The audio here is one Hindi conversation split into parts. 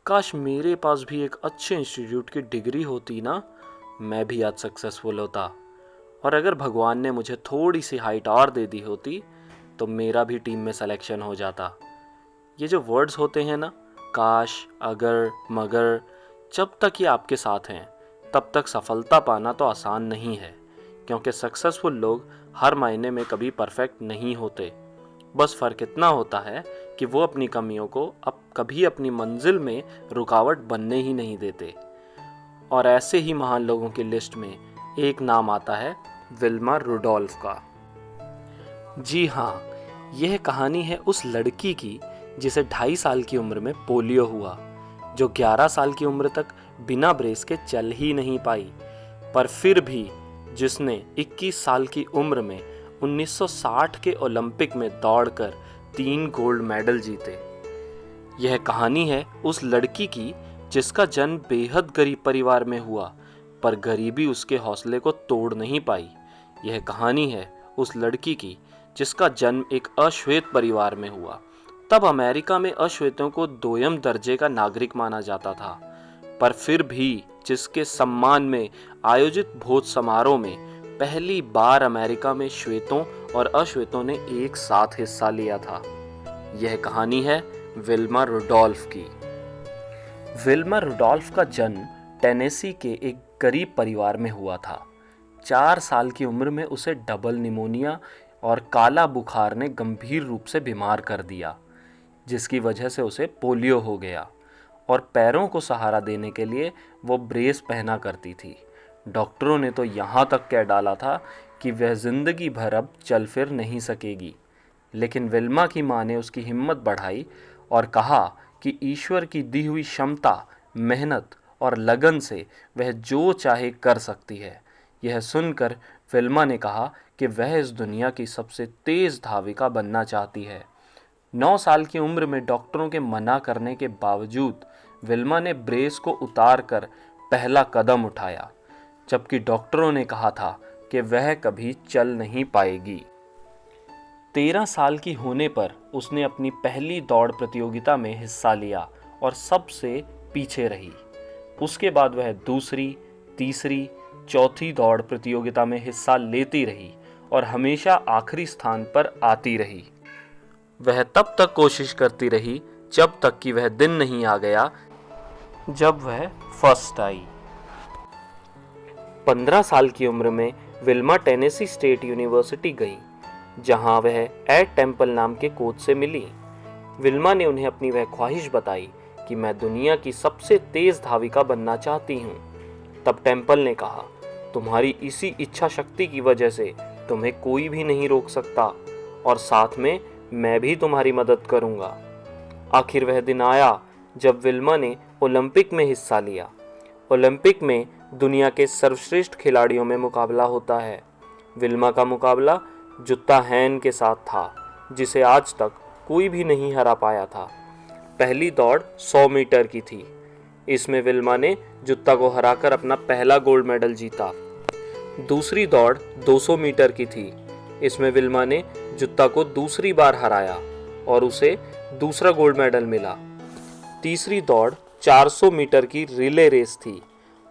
काश मेरे पास भी एक अच्छे इंस्टीट्यूट की डिग्री होती ना, मैं भी आज सक्सेसफुल होता। और अगर भगवान ने मुझे थोड़ी सी हाइट और दे दी होती तो मेरा भी टीम में सिलेक्शन हो जाता। ये जो वर्ड्स होते हैं ना, काश, अगर, मगर, जब तक ये आपके साथ हैं तब तक सफलता पाना तो आसान नहीं है, क्योंकि सक्सेसफुल लोग हर मायने में कभी परफेक्ट नहीं होते। बस फ़र्क इतना होता है कि वो अपनी कमियों को अब कभी अपनी मंजिल में रुकावट बनने ही नहीं देते। और ऐसे ही महान लोगों की लिस्ट में एक नाम आता है विल्मा रुडोल्फ का। जी हाँ, यह कहानी है उस लड़की की जिसे 2.5 साल की उम्र में पोलियो हुआ, जो 11 साल की उम्र तक बिना ब्रेस के चल ही नहीं पाई, पर फिर भी जिसने 21 साल की उम्र में 1960 के ओलंपिक में दौड़कर 3 गोल्ड मेडल जीते। यह कहानी है उस लड़की की जिसका जन्म बेहद गरीब परिवार में हुआ, पर गरीबी उसके हौसले को तोड़ नहीं पाई। यह कहानी है उस लड़की की जिसका जन्म एक अश्वेत परिवार में हुआ। तब अमेरिका में अश्वेतों को 2ym दर्जे का नागरिक माना जाता था, पर फिर भी जिसके सम्मान में आयोजित भोज समारोह में पहली बार अमेरिका में श्वेतों और अश्वेतों ने एक साथ हिस्सा लिया था। यह कहानी है विल्मा रुडोल्फ की। विल्मा रुडोल्फ का जन्म टेनेसी के एक गरीब परिवार में हुआ था। 4 साल की उम्र में उसे डबल निमोनिया और काला बुखार ने गंभीर रूप से बीमार कर दिया, जिसकी वजह से उसे पोलियो हो गया और पैरों को सहारा देने के लिए वो ब्रेस पहना करती थी। डॉक्टरों ने तो यहाँ तक कह डाला था कि वह जिंदगी भर अब चल फिर नहीं सकेगी, लेकिन विल्मा की माँ ने उसकी हिम्मत बढ़ाई और कहा कि ईश्वर की दी हुई क्षमता, मेहनत और लगन से वह जो चाहे कर सकती है। यह सुनकर विल्मा ने कहा कि वह इस दुनिया की सबसे तेज धाविका बनना चाहती है। 9 साल की उम्र में डॉक्टरों के मना करने के बावजूद विल्मा ने ब्रेस को उतार कर पहला कदम उठाया, जबकि डॉक्टरों ने कहा था कि वह कभी चल नहीं पाएगी। 13 साल की होने पर उसने अपनी पहली दौड़ प्रतियोगिता में हिस्सा लिया और सबसे पीछे रही। उसके बाद वह दूसरी, तीसरी, चौथी दौड़ प्रतियोगिता में हिस्सा लेती रही और हमेशा आखिरी स्थान पर आती रही। वह तब तक कोशिश करती रही जब तक कि वह दिन नहीं आ गया जब वह फर्स्ट आई। 15 साल की उम्र में विल्मा टेनेसी स्टेट यूनिवर्सिटी गई, जहां वह एड टेम्पल नाम के कोच से मिली। विल्मा ने उन्हें अपनी वह ख्वाहिश बताई कि मैं दुनिया की सबसे तेज धाविका बनना चाहती हूँ। तब टेम्पल ने कहा, तुम्हारी इसी इच्छा शक्ति की वजह से तुम्हें कोई भी नहीं रोक सकता, और साथ में मैं भी तुम्हारी मदद करूँगा। आखिर वह दिन आया जब विल्मा ने ओलंपिक में हिस्सा लिया। ओलंपिक में दुनिया के सर्वश्रेष्ठ खिलाड़ियों में मुकाबला होता है। विल्मा का मुकाबला जुत्ता हैन के साथ था, जिसे आज तक कोई भी नहीं हरा पाया था। पहली दौड़ 100 मीटर की थी। इसमें विल्मा ने जुत्ता को हराकर अपना पहला गोल्ड मेडल जीता। दूसरी दौड़ 200 मीटर की थी। इसमें विल्मा ने जुत्ता को दूसरी बार हराया और उसे दूसरा गोल्ड मेडल मिला। तीसरी दौड़ 400 मीटर की रिले रेस थी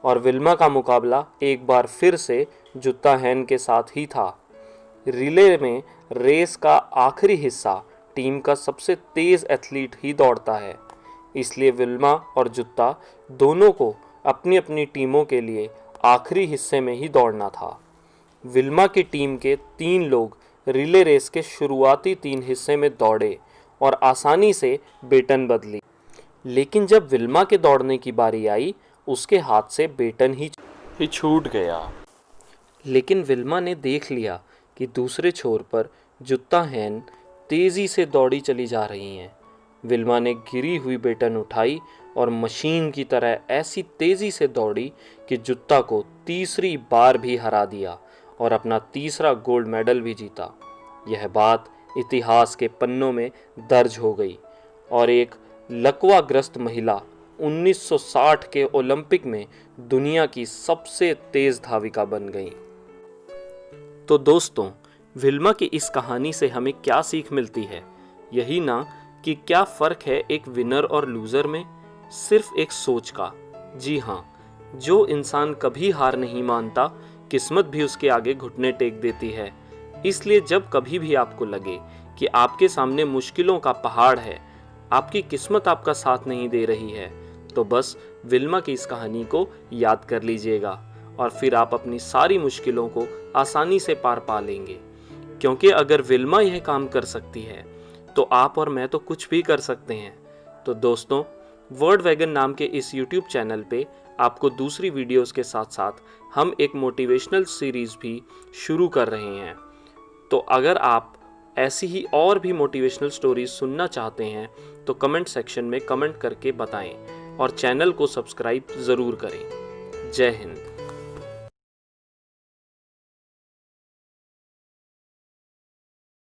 और विल्मा का मुकाबला एक बार फिर से जुत्ता हैन के साथ ही था। रिले में रेस का आखिरी हिस्सा टीम का सबसे तेज एथलीट ही दौड़ता है, इसलिए विल्मा और जुत्ता दोनों को अपनी अपनी टीमों के लिए आखिरी हिस्से में ही दौड़ना था। विल्मा की टीम के 3 लोग रिले रेस के शुरुआती 3 हिस्से में दौड़े और आसानी से बेटन बदली, लेकिन जब विल्मा के दौड़ने की बारी आई, उसके हाथ से बेटन ही छूट गया। लेकिन विल्मा ने देख लिया कि दूसरे छोर पर जुत्ता हैन तेजी से दौड़ी चली जा रही हैं। विल्मा ने गिरी हुई बेटन उठाई और मशीन की तरह ऐसी तेजी से दौड़ी कि जुत्ता को तीसरी बार भी हरा दिया और अपना तीसरा गोल्ड मेडल भी जीता। यह बात इतिहास के पन्नों में दर्ज हो गई और एक लकवाग्रस्त महिला 1960 के ओलंपिक में दुनिया की सबसे तेज धाविका बन गई। तो दोस्तों, विल्मा की इस कहानी से हमें क्या सीख मिलती है? यही ना कि क्या फ़र्क है एक विनर और लूज़र में। सिर्फ एक सोच का। जी हाँ, जो इंसान कभी हार नहीं मानता, किस्मत भी उसके आगे घुटने टेक देती है। इसलिए जब कभी भी आपको लगे कि आपके सामने मुश्किलों का पहाड़ है, आपकी किस्मत आपका साथ नहीं दे रही है, तो बस विल्मा की इस कहानी को याद कर लीजिएगा और फिर आप अपनी सारी मुश्किलों को आसानी से पार पा लेंगे। क्योंकि अगर विल्मा यह काम कर सकती है, तो आप और मैं तो कुछ भी कर सकते हैं। तो दोस्तों, वर्ड वैगन नाम के इस YouTube चैनल पे आपको दूसरी वीडियोस के साथ साथ हम एक मोटिवेशनल सीरीज़ भी शुरू कर रहे हैं। तो अगर आप ऐसी ही और भी मोटिवेशनल स्टोरीज सुनना चाहते हैं तो कमेंट सेक्शन में कमेंट करके बताएं और चैनल को सब्सक्राइब ज़रूर करें। जय हिंद।